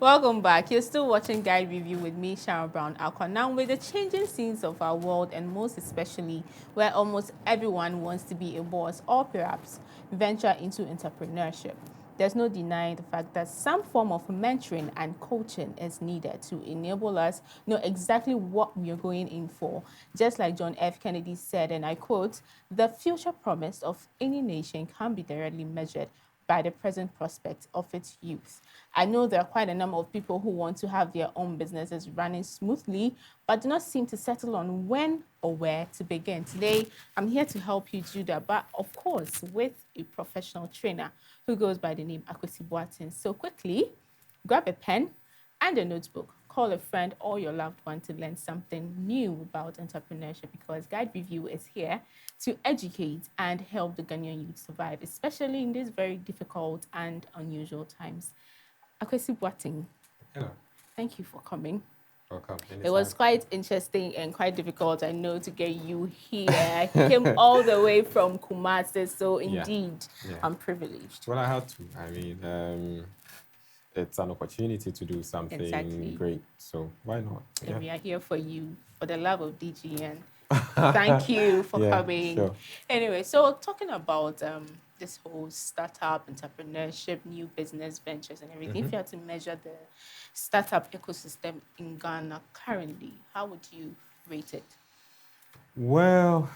Welcome back. You're still watching Guide Review with me, Sharon Brown Acquah. Now, with the changing scenes of our world, and most especially where almost everyone wants to be a boss or perhaps venture into entrepreneurship, there's no denying the fact that some form of mentoring and coaching is needed to enable us know exactly what we are going in for. Just like John F. Kennedy said, and I quote, "The future promise of any nation can be directly measured by the present prospect of its youth." I know there are quite a number of people who want to have their own businesses running smoothly, but do not seem to settle on when or where to begin. Today, I'm here to help you do that, but of course, with a professional trainer who goes by the name Akwasi Boateng. So quickly, grab a pen and a notebook. Call a friend or your loved one to learn something new about entrepreneurship, because Guide Review is here to educate and help the Ghanaian youth survive, especially in these very difficult and unusual times. Akwasi Boateng, Hello. thank you for coming. Welcome. It was quite interesting and quite difficult, I know, to get you here. I came all the way from Kumasi, so indeed, I'm privileged. Well, I had to. I mean, it's an opportunity to do something great, so why not? And we are here for you, for the love of DGN. Thank you for coming. Sure. Anyway, so talking about this whole startup, entrepreneurship, new business ventures and everything, if you had to measure the startup ecosystem in Ghana currently, how would you rate it? Well,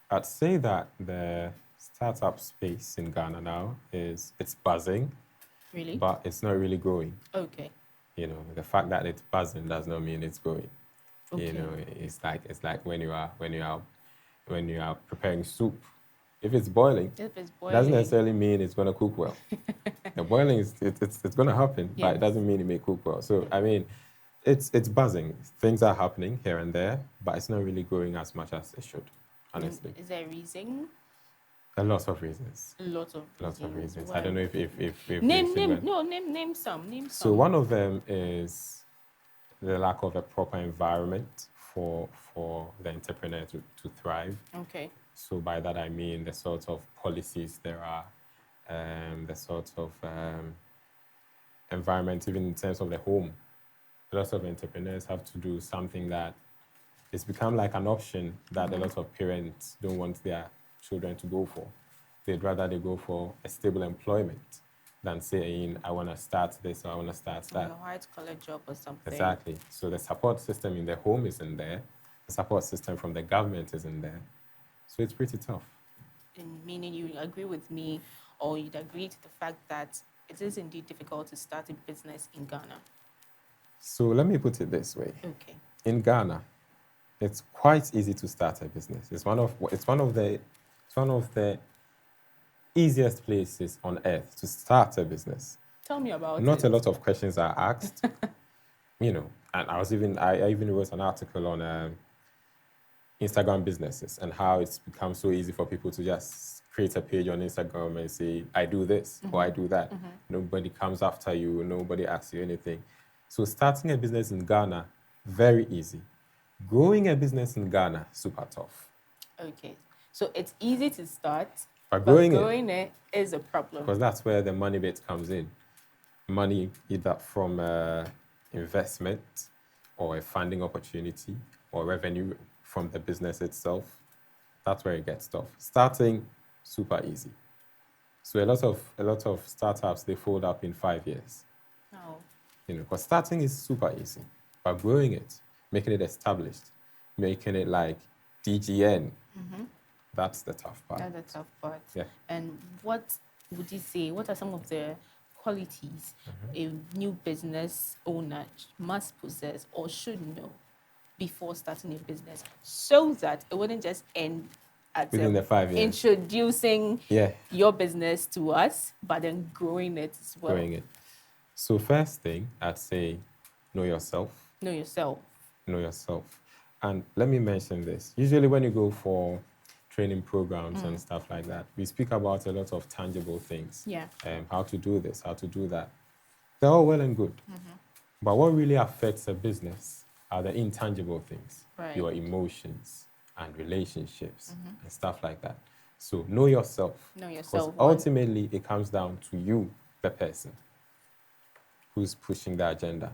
I'd say that the startup space in Ghana now it's buzzing. Really? But it's not really growing. Okay. You know, the fact that it's buzzing does not mean it's growing. Okay. You know, it's like when you are preparing soup. If it's boiling, doesn't necessarily mean it's going to cook well. The boiling it's going to happen, but it doesn't mean it may cook well. So I mean, it's buzzing. Things are happening here and there, but it's not really growing as much as it should. Honestly. Is there a reason? A lot of reasons. Lots of reasons. I don't know if name some. So one of them is the lack of a proper environment for the entrepreneur to thrive. Okay. So by that I mean the sort of policies there are, the sort of environment, even in terms of the home. Lots of entrepreneurs have to do something that it's become like an option that a lot of parents don't want their children to go for. They'd rather they go for a stable employment than saying, I want to start this or I want to start that. A white-collar job or something. Exactly. So the support system in the home isn't there. The support system from the government isn't there. So it's pretty tough. Meaning you agree with me, or you'd agree to the fact that it is indeed difficult to start a business in Ghana? So let me put it this way. Okay. In Ghana, it's quite easy to start a business. It's one of the easiest places on earth to start a business. Tell me about it. Not a lot of questions are asked. You know, and I even wrote an article on Instagram businesses and how it's become so easy for people to just create a page on Instagram and say, I do this or I do that. Nobody comes after you, nobody asks you anything. So starting a business in Ghana, very easy. Growing a business in Ghana, super tough. Okay. So it's easy to start, but growing it is a problem. Because that's where the money bit comes in. Money either from investment or a funding opportunity or revenue from the business itself. That's where it gets tough. Starting, super easy. So a lot of startups, they fold up in 5 years. Oh. You know, because starting is super easy, but growing it, making it established, making it like DGN, that's the tough part. That's the tough part. Yeah. And what would you say, what are some of the qualities a new business owner must possess or should know before starting a business, so that it wouldn't just end at within the 5 years introducing your business to us, but then growing it as well? Growing it. So first thing, I'd say, know yourself. Know yourself. Know yourself. And let me mention this. Usually when you go for training programs and stuff like that, we speak about a lot of tangible things. Yeah. How to do this, how to do that. They're all well and good. But what really affects a business are the intangible things. Right. Your emotions and relationships and stuff like that. So know yourself. Know yourself. Because ultimately it comes down to you, the person. who's pushing the agenda.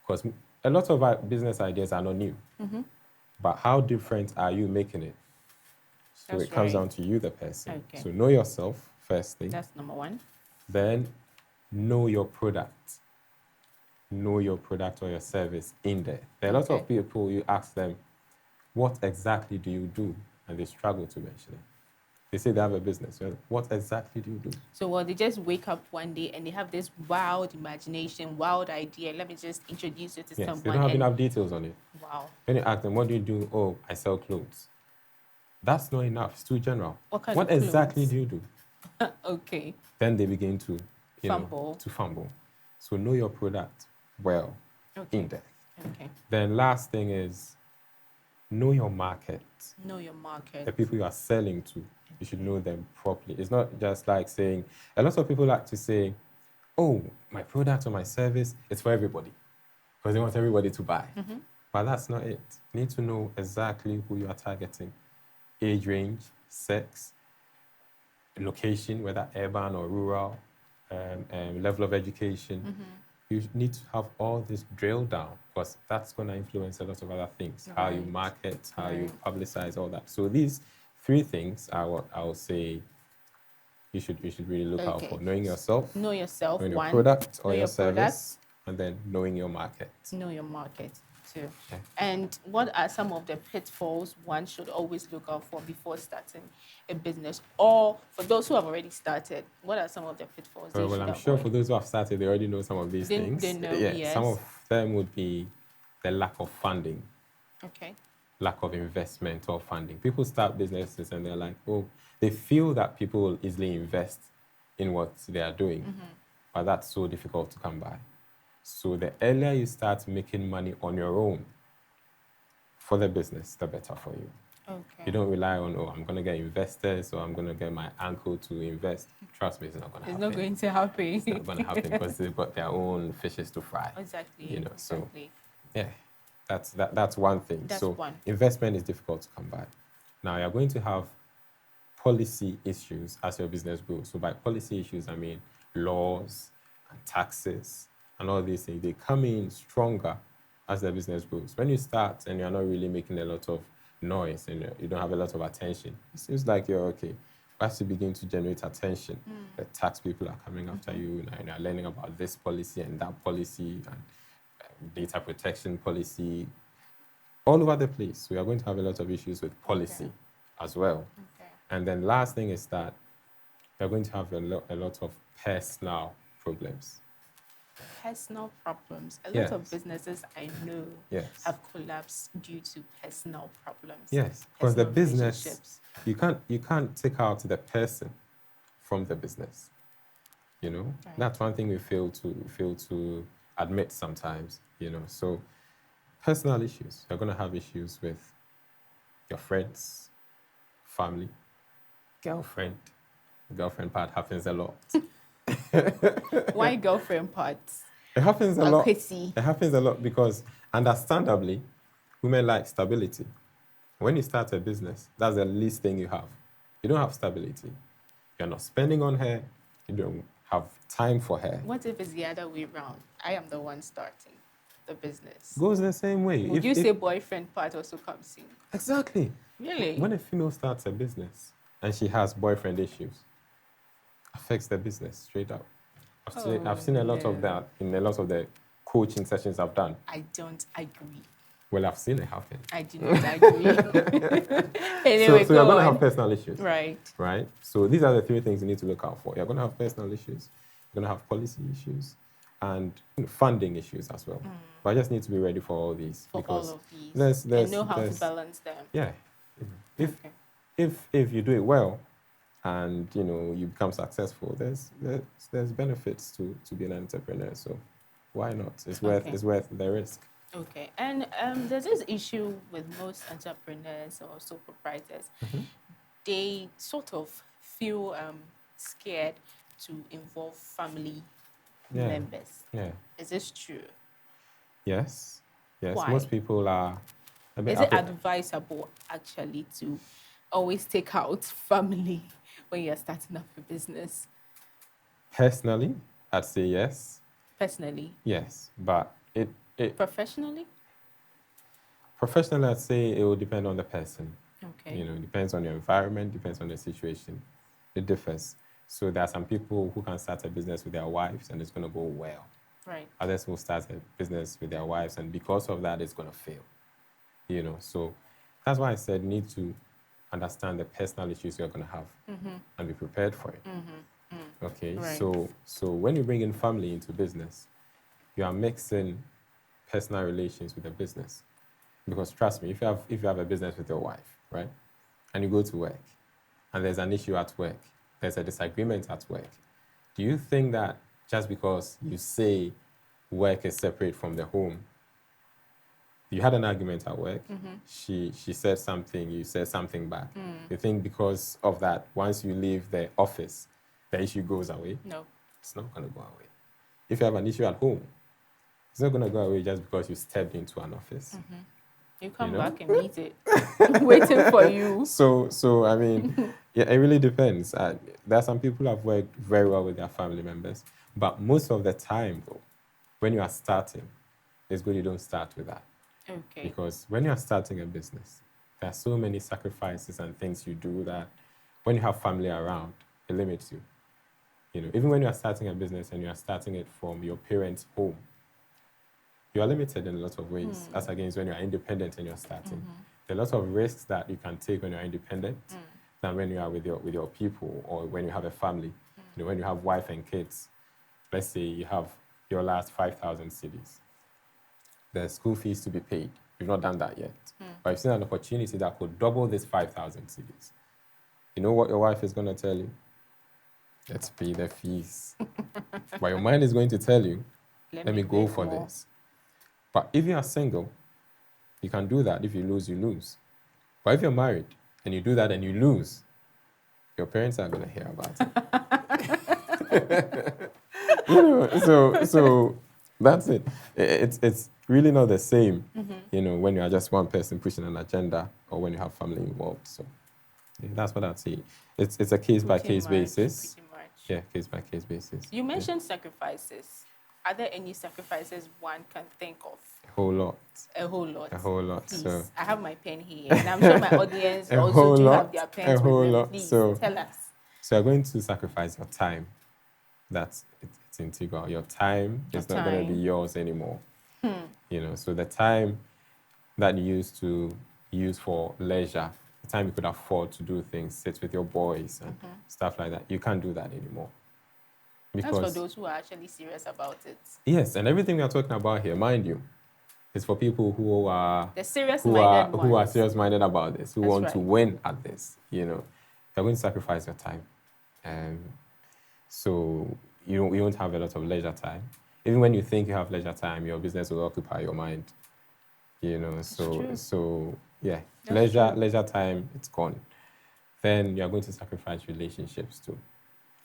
Because a lot of our business ideas are not new. But how different are you making it? So That's it comes right. down to you, the person. Okay. So know yourself, first thing. That's number one. Then know your product. Know your product or your service in there. There are a lot Okay. of people, you ask them, what exactly do you do? And they struggle to mention it. They say they have a business. Well, what exactly do you do? So, well, they just wake up one day and they have this wild imagination, wild idea. Let me just introduce you to Yes, someone. they don't have and enough details on it. wow. When you ask them, what do you do? Oh, I sell clothes. That's not enough. It's too general. What kind What of exactly clothes? do you do? Okay. Then they begin to, Fumble. to fumble. So know your product well Okay. in depth. Okay. Then last thing is know your market. Know your market. The people you are selling to, you should know them properly. It's not just like saying, a lot of people like to say, oh, my product or my service is for everybody because they want everybody to buy. But that's not it. You need to know exactly who you are targeting, age range, sex, location, whether urban or rural, level of education. You need to have all this drilled down because that's going to influence a lot of other things, how you Right. market, how you Right. publicize, all that. So these three things are what I would say you should really look out Okay. for: knowing yourself, Know yourself. knowing your One. product or Know your your service, and then knowing your market. Know your market too. Yeah. And what are some of the pitfalls one should always look out for before starting a business? Or for those who have already started, what are some of the pitfalls they Well, should I'm sure avoid? for those who have started, they already know some of these things. They know, Yeah, some yes. of them would be the lack of funding, Okay. lack of investment or funding. People start businesses and they're like, oh, they feel that people will easily invest in what they are doing, but that's so difficult to come by. So the earlier you start making money on your own for the business, the better for you. Okay. You don't rely on, oh, I'm going to get investors or I'm going to get my uncle to invest. Trust me, it's not going to It's happen. not going to happen. It's not going to happen because they've got their own fishes to fry. Exactly. So Exactly. yeah, that's one thing. That's So one. investment is difficult to come by. Now you're going to have policy issues as your business grows. So by policy issues, I mean laws and taxes and all these things. They come in stronger as the business grows. When you start and you're not really making a lot of noise and you don't have a lot of attention, it seems like you're okay. But as you begin to generate attention, the tax people are coming after you and you're learning about this policy and that policy and data protection policy all over the place. So you're going to have a lot of issues with policy as well. Okay. And then last thing is that you're going to have a lot of personal problems. Personal problems. A lot Yes. of businesses I know Yes. have collapsed due to personal problems. Yes, because the Personal business, relationships. you can't take out the person from the business. Right. That's one thing we fail to admit sometimes. So personal issues. You're going to have issues with your friends, family, girlfriend. The girlfriend part happens a lot. Why girlfriend parts? It happens a lot. Akwasi. It happens a lot because, understandably, women like stability. When you start a business, that's the least thing you have. You don't have stability. You're not spending on her. You don't have time for her. What if it's the other way around? I am the one starting the business. Goes the same way. Would you say boyfriend part also comes in? Exactly. Really? When a female starts a business and she has boyfriend issues, affects the business straight up. I've seen a lot of that in a lot of the coaching sessions I've done. I don't agree. Well, I've seen it happen. I do not agree. Anyway, so you're going to have personal issues. Right. Right? So these are the three things you need to look out for. You're going to have personal issues, you're going to have policy issues, and funding issues as well. But I just need to be ready for all these. For because all of these. And know how to there's- balance them. Yeah. If you do it well and you become successful, there's benefits to being an entrepreneur. So why not? It's worth the risk. Okay, and there's this issue with most entrepreneurs or sole proprietors. They sort of feel scared to involve family members. Yeah. Is this true? Yes. Why? Most people are a bit Is it advisable actually to always take out family when you're starting up a business? Personally, I'd say yes. Personally. Yes, but it Professionally? professionally, I'd say it will depend on the person. Okay. You know, it depends on your environment, depends on the situation. It differs. So there are some people who can start a business with their wives and it's going to go well. Right. Others will start a business with their wives and because of that, it's going to fail. You know, so that's why I said need to understand the personal issues you're going to have and be prepared for it. Okay, Right. so when you bring in family into business, you are mixing personal relations with the business. Because trust me, if you have a business with your wife, right, and you go to work, and there's an issue at work, there's a disagreement at work, do you think that just because you say work is separate from the home, you had an argument at work, she said something, you said something back. You think because of that, once you leave the office, the issue goes away? No. It's not going to go away. If you have an issue at home, it's not going to go away just because you stepped into an office. You come know? back and meet it. Waiting for you. So I mean, yeah, it really depends. There are some people who have worked very well with their family members, but most of the time, though, when you are starting, it's good you don't start with that. Okay. Because when you are starting a business, there are so many sacrifices and things you do that when you have family around, it limits you. You know, even when you are starting a business and you are starting it from your parents' home, you are limited in a lot of ways, as against when you are independent and you're starting. There are lots of risks that you can take when you're independent than when you are with your people or when you have a family. You know, when you have wife and kids, let's say you have your last 5,000 cedis. There's school fees to be paid. You've not done that yet. But you've seen an opportunity that could double this 5,000 cedis. You know what your wife is going to tell you? Let's pay the fees. But your mind is going to tell you, let me go make for more. this. But if you are single, you can do that. If you lose, you lose. But if you're married and you do that and you lose, your parents are going to hear about it. You know, so that's it. It's really not the same, you know, when you are just one person pushing an agenda or when you have family involved. So yeah, that's what I'd say. It's a case-by-case basis. Pretty much. Yeah, case-by-case basis. You mentioned sacrifices. Are there any sacrifices one can think of? A whole lot. A whole lot. A whole lot. Please, So I have my pen here, and I'm sure my audience a also whole do lot, have their pens a whole with them. lot. Please So tell us. So you're going to sacrifice your time. It's integral. Your time is not going to be yours anymore. You know, so the time that you used to use for leisure, the time you could afford to do things, sit with your boys and stuff like that, you can't do that anymore. That's for those who are actually serious about it. Yes, and everything we are talking about here, mind you, is for people who are the serious-minded who are serious-minded about this, who That's want right. to win at this. You know, you're going to sacrifice your time. So you won't have a lot of leisure time. Even when you think you have leisure time, your business will occupy your mind. You know, so yeah, That's true. leisure time, it's gone. Then you're going to sacrifice relationships too.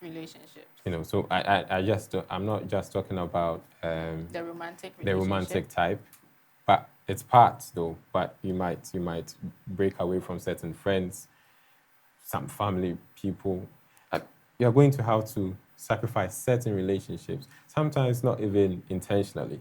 Relationships. You know, so I'm not just talking about The romantic relationship. the romantic type, but it's parts though. But you might break away from certain friends, some family people. You're going to have to sacrifice certain relationships, sometimes not even intentionally,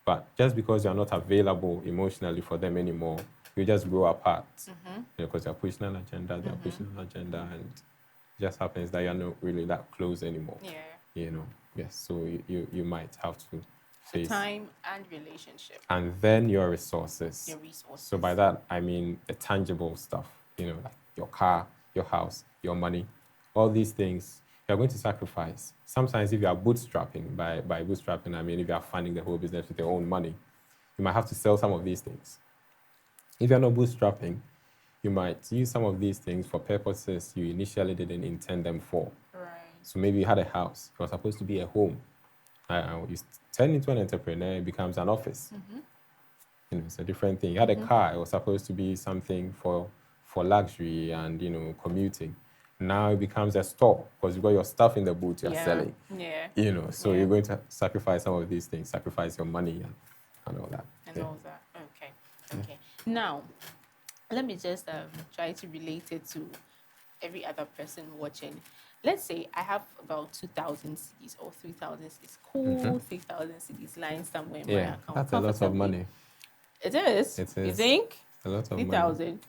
but just because you're not available emotionally for them anymore, you just grow apart. You know, because you're pushing an agenda, they're pushing an agenda, and it just happens that you're not really that close anymore. Yeah. You know, yes, so you might have to face Time and relationship. and then your resources. Your resources. So by that, I mean the tangible stuff, you know, like your car, your house, your money, all these things you're going to sacrifice. Sometimes if you are bootstrapping, by bootstrapping, I mean if you are funding the whole business with your own money, you might have to sell some of these things. If you're not bootstrapping, you might use some of these things for purposes you initially didn't intend them for. Right. So maybe you had a house, it was supposed to be a home. You turn into an entrepreneur, it becomes an office. You know, it's a different thing. You had a car, it was supposed to be something for luxury and, you know, commuting. Now it becomes a store because you've got your stuff in the boot you're selling. Yeah. You know, so Yeah. you're going to sacrifice some of these things, sacrifice your money and all that. And all that. Okay. Now, let me just try to relate it to every other person watching. let's say I have about 2,000 CDs or 3,000 CDs, cool 3,000 CDs lying somewhere in my Yeah, account that's a lot of comfortably. money. It is. It You is think? a lot of money. 3,000.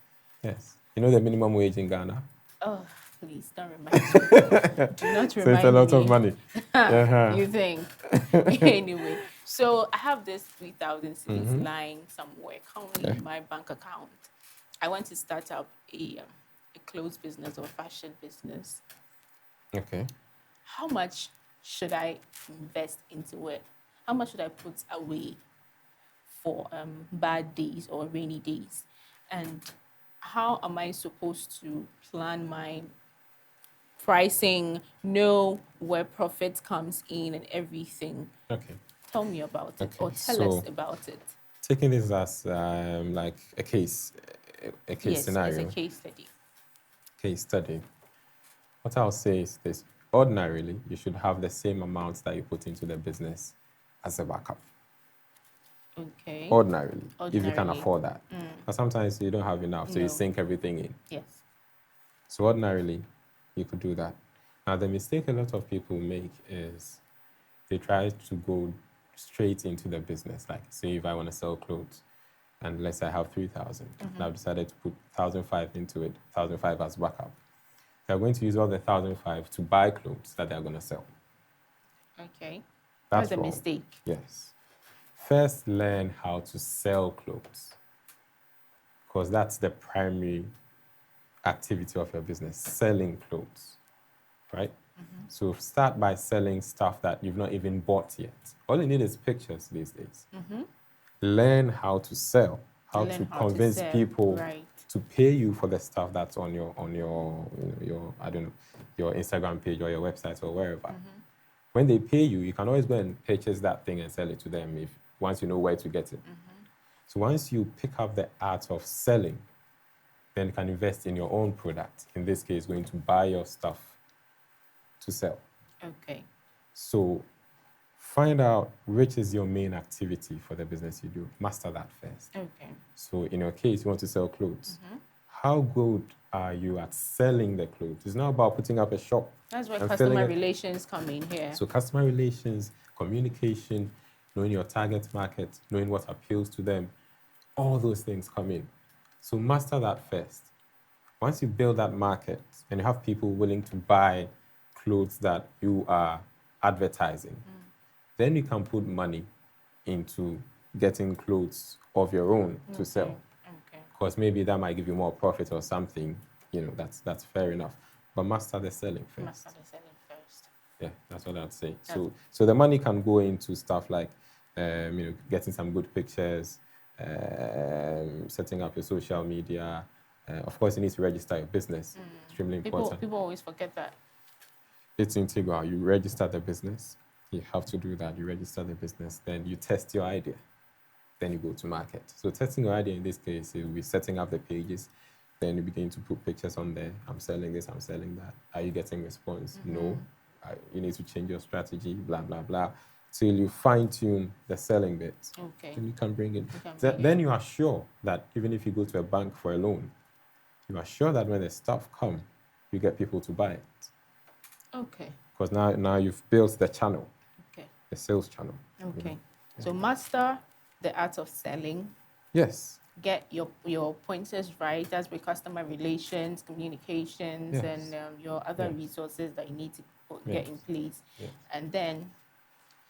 Yes. You know the minimum wage in Ghana? Oh, please don't remind me. Do not So it's a remind lot of me. money. Uh-huh. You think? Anyway, so I have this 3,000 CDs lying somewhere currently in my bank account. I want to start up a clothes business or fashion business. Okay. How much should I invest into it? How much should I put away for bad days or rainy days? And how am I supposed to plan my pricing, know where profit comes in and everything? Okay. Tell me about it, Okay. or tell us So about it. taking this as like a case Yes, it's a scenario, case study. case study. What I'll say is this: ordinarily, you should have the same amount that you put into the business as a backup. Okay. Ordinarily, if you can Ordinarily. afford that. But sometimes you don't have enough, so you No. sink everything in. Yes. So ordinarily, you could do that. Now, the mistake a lot of people make is they try to go straight into the business. Like, say, if I want to sell clothes, and let's say I have 3,000, and I've decided to put 1,005 into it, 1,005 as backup. They're going to use all the 1,005 to buy clothes that they're going to sell. Okay. That's a wrong. mistake. Yes. First, learn how to sell clothes, because that's the primary activity of your business, selling clothes, right? So start by selling stuff that you've not even bought yet. All you need is pictures these days. Learn how to sell, how to Learn how to convince sell, people right. to pay you for the stuff that's on your your I don't know, your Instagram page or your website or wherever. When they pay you, you can always go and purchase that thing and sell it to them if once you know where to get it. So once you pick up the art of selling, then you can invest in your own product. In this case, going to buy your stuff to sell. Okay. So find out which is your main activity for the business you do. Master that first. Okay. So in your case, you want to sell clothes. How good are you at selling the clothes? It's not about putting up a shop. That's where and customer relations come in here. So customer relations, communication, knowing your target market, knowing what appeals to them, all those things come in. So master that first. Once you build that market and you have people willing to buy clothes that you are advertising, then you can put money into getting clothes of your own to sell. Okay. Because maybe that might give you more profit or something. That's fair enough. But master the selling first. Master the selling first. Yeah, that's what I'd say. So the money can go into stuff like, getting some good pictures, setting up your social media. Of course, you need to register your business. Extremely important. People always forget that. It's integral. You register the business. You have to do that. You register the business. Then you test your idea. Then you go to market. So testing your idea in this case, you'll be setting up the pages. Then you begin to put pictures on there. I'm selling this, I'm selling that. Are you getting response? No. You need to change your strategy, blah, blah, blah. Till you fine tune the selling bit. Okay. Then you can bring it. Then you are sure that even if you go to a bank for a loan, you are sure that when the stuff come, you get people to buy it. Okay. Because now you've built the channel, Okay. the sales channel. Okay. So master the art of selling. Yes. Get your pointers right. That's with customer relations, communications, and your other resources that you need to get in place. Yes. And then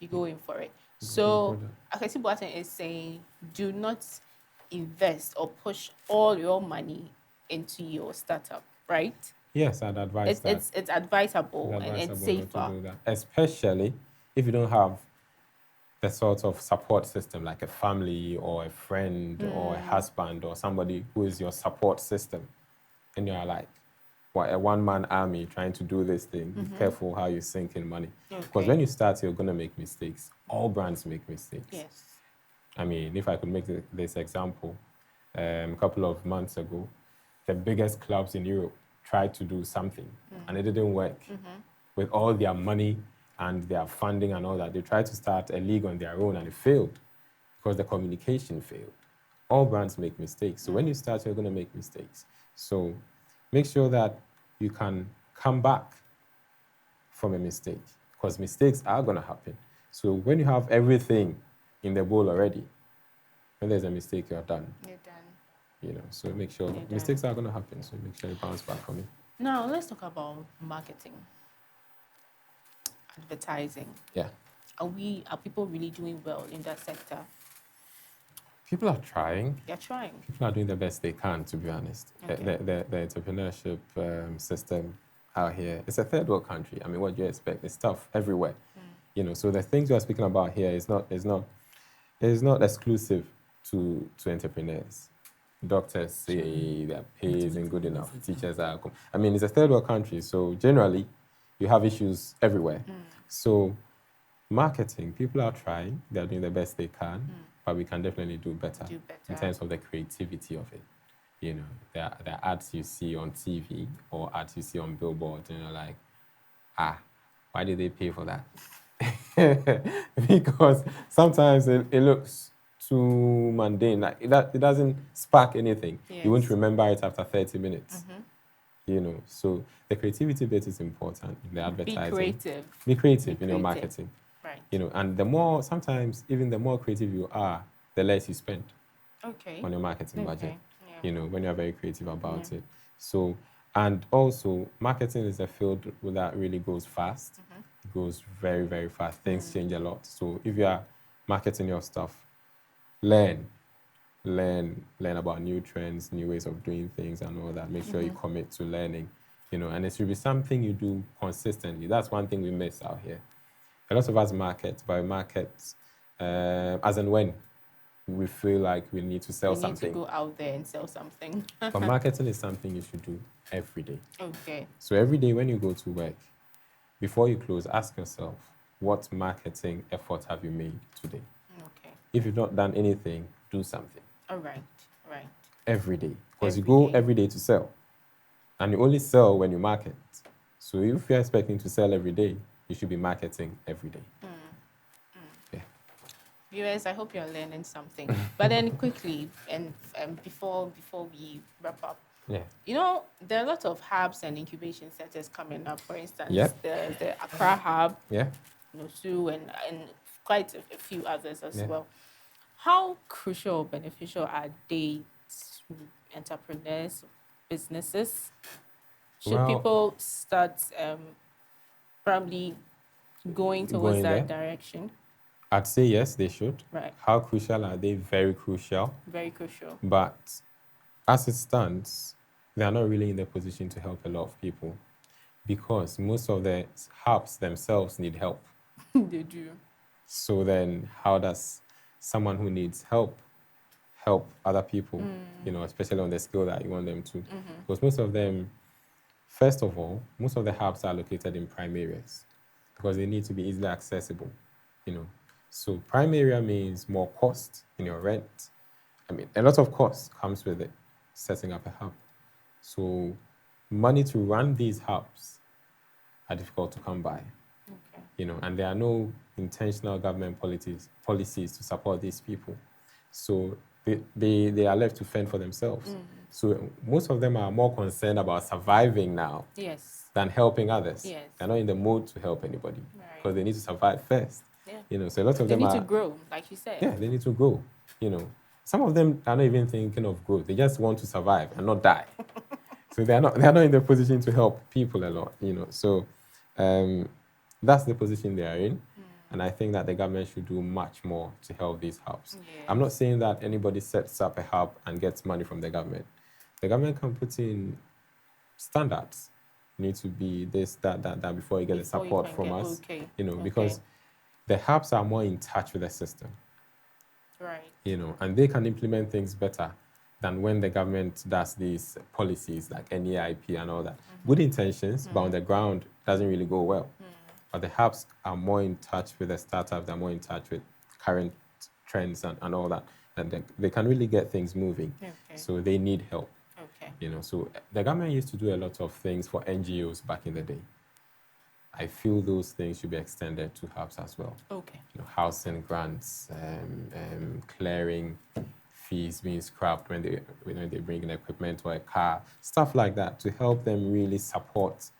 you go in for it. So Akwasi Boateng is saying, do not invest or push all your money into your startup, right? Yes, I'd advise that. It's advisable and it's safer. Not to do that, especially if you don't have the sort of support system like a family or a friend or a husband or somebody who is your support system. And you're like, a one-man army trying to do this thing. Be careful how you sink in money. Because when you start, you're going to make mistakes. All brands make mistakes. Yes. I mean, if I could make this example, a couple of months ago, the biggest clubs in Europe tried to do something and it didn't work. With all their money and their funding and all that, they tried to start a league on their own and it failed because the communication failed. All brands make mistakes. So when you start, you're going to make mistakes. So make sure that you can come back from a mistake, because mistakes are going to happen. So when you have everything in the bowl already, when there's a mistake, you're done. You're done. So make sure You're mistakes done. are going to happen. So make sure you bounce back from it. Now let's talk about marketing, advertising. Yeah. Are people really doing well in that sector? People are trying. They're trying. People are doing the best they can, to be honest. Okay. The entrepreneurship system out here, it's a third world country. I mean, what do you expect? It's tough everywhere. So the things we are speaking about here is not exclusive to entrepreneurs. Doctors say their pay isn't good enough. Teachers are. I mean, it's a third world country, so generally, you have issues everywhere. So, marketing, people are trying. They're doing the best they can, but we can definitely do better in terms of the creativity of it. The ads you see on TV or ads you see on billboards, like, why did they pay for that? Because sometimes it looks too mundane. Like it doesn't spark anything. Yes. You won't remember it after 30 minutes. So the creativity bit is important in the advertising. Be creative in your marketing. Right. And sometimes even the more creative you are, the less you spend on your marketing budget. Yeah. When you're very creative about it. So, and also marketing is a field that really goes fast. It goes very, very fast. Things change a lot. So if you are marketing your stuff, learn about new trends, new ways of doing things and all that. Make sure you commit to learning, and it should be something you do consistently. That's one thing we miss out here. A lot of us market, but we market as and when we feel like we need to sell something. We need to go out there and sell something. But marketing is something you should do every day. Okay. So every day when you go to work, before you close, ask yourself, what marketing effort have you made today? Okay. If you've not done anything, do something. All right. Right. Every day. Because you go every day to sell. And you only sell when you market. So if you're expecting to sell every day, you should be marketing every day. Yeah. Viewers, I hope you're learning something. But then quickly, and before we wrap up, there are a lot of hubs and incubation centers coming up. For instance, the Acquah hub, Nosu, and quite a few others as well. How crucial or beneficial are they to entrepreneurs, businesses? Should people start probably going towards that direction? I'd say yes, they should. Right. How crucial are they? Very crucial. Very crucial. But as it stands, they are not really in the position to help a lot of people because most of the hubs themselves need help. They do. So then how does someone who needs help other people, especially on the scale that you want them to? Because most of them, first of all, most of the hubs are located in prime areas because they need to be easily accessible, So prime area means more cost in your rent. I mean, a lot of cost comes with it, setting up a hub. So money to run these hubs are difficult to come by. Okay. And there are no intentional government policies to support these people. So they are left to fend for themselves. So most of them are more concerned about surviving now than helping others. Yes. They're not in the mood to help anybody because they need to survive first. Yeah. So a lot of them need to grow, like you said. Yeah, they need to grow. Some of them are not even thinking of growth. They just want to survive and not die. So they are not in the position to help people a lot. So that's the position they are in. And I think that the government should do much more to help these hubs. Yes. I'm not saying that anybody sets up a hub and gets money from the government. The government can put in standards. You need to be this, that before you get the support from us. Okay. Because the hubs are more in touch with the system. Right. And they can implement things better than when the government does these policies like NEIP and all that. Good intentions, but on the ground, doesn't really go well. But the hubs are more in touch with the startups, they're more in touch with current trends and all that. And they can really get things moving. Okay. So they need help. Okay. So the government used to do a lot of things for NGOs back in the day. I feel those things should be extended to hubs as well. Okay. Housing grants, clearing fees being scrapped when they bring in equipment or a car, stuff like that to help them really support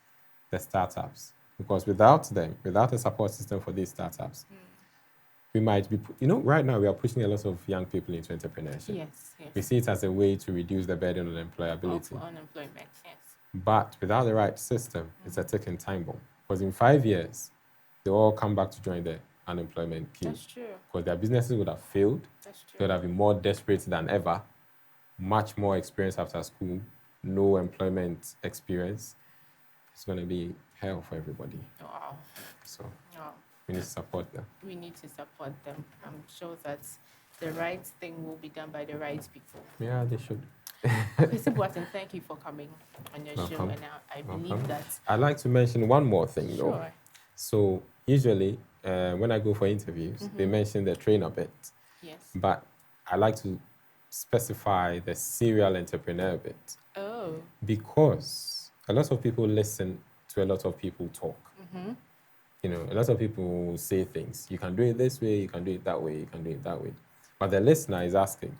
the startups. Because without them, without a support system for these startups, we might be, right now we are pushing a lot of young people into entrepreneurship. Yes, yes. We see it as a way to reduce the burden on Of employability. unemployment, yes. But without the right system, it's a ticking time bomb. Because in 5 years, they all come back to join the unemployment queue. That's true. Because their businesses would have failed. That's They true. would have been more desperate than ever, much more experience after school, no employment experience. It's going to be hell for everybody. Wow. So Wow. we need to support them. We need to support them. I'm sure that the right thing will be done by the right people. Yeah, they should. Akwasi Boateng, thank you for coming on your show, Welcome. and I believe Welcome. that. I'd like to mention one more thing, though. Sure. So usually, when I go for interviews, they mention the trainer bit. Yes. But I like to specify the serial entrepreneur bit. Oh. Because a lot of people listen to a lot of people talk. A lot of people say things. You can do it this way, you can do it that way, you can do it that way. But the listener is asking,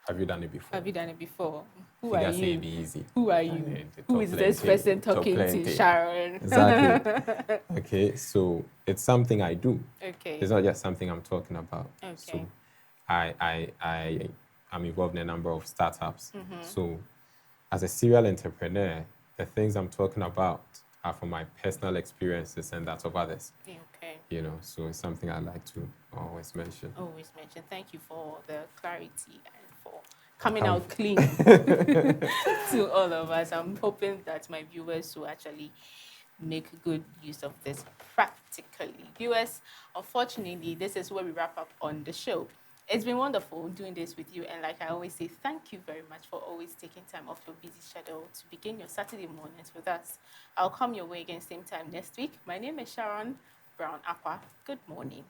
have you done it before? Have you done it before? Who You are can say you? it'd be easy. Who are you? Who is this person talking to? Sharon. Exactly. Okay, so it's something I do. Okay. It's not just something I'm talking about. Okay. So I am involved in a number of startups. So as a serial entrepreneur, the things I'm talking about are from my personal experiences and that of others. Okay. So it's something I like to always mention. Always mention. Thank you for the clarity and for coming out clean to all of us. I'm hoping that my viewers will actually make good use of this practically. Viewers, unfortunately, this is where we wrap up on the show. It's been wonderful doing this with you, and like I always say, thank you very much for always taking time off your busy schedule to begin your Saturday mornings with us. I'll come your way again same time next week. My name is Sharon Brown Acquah. Good morning.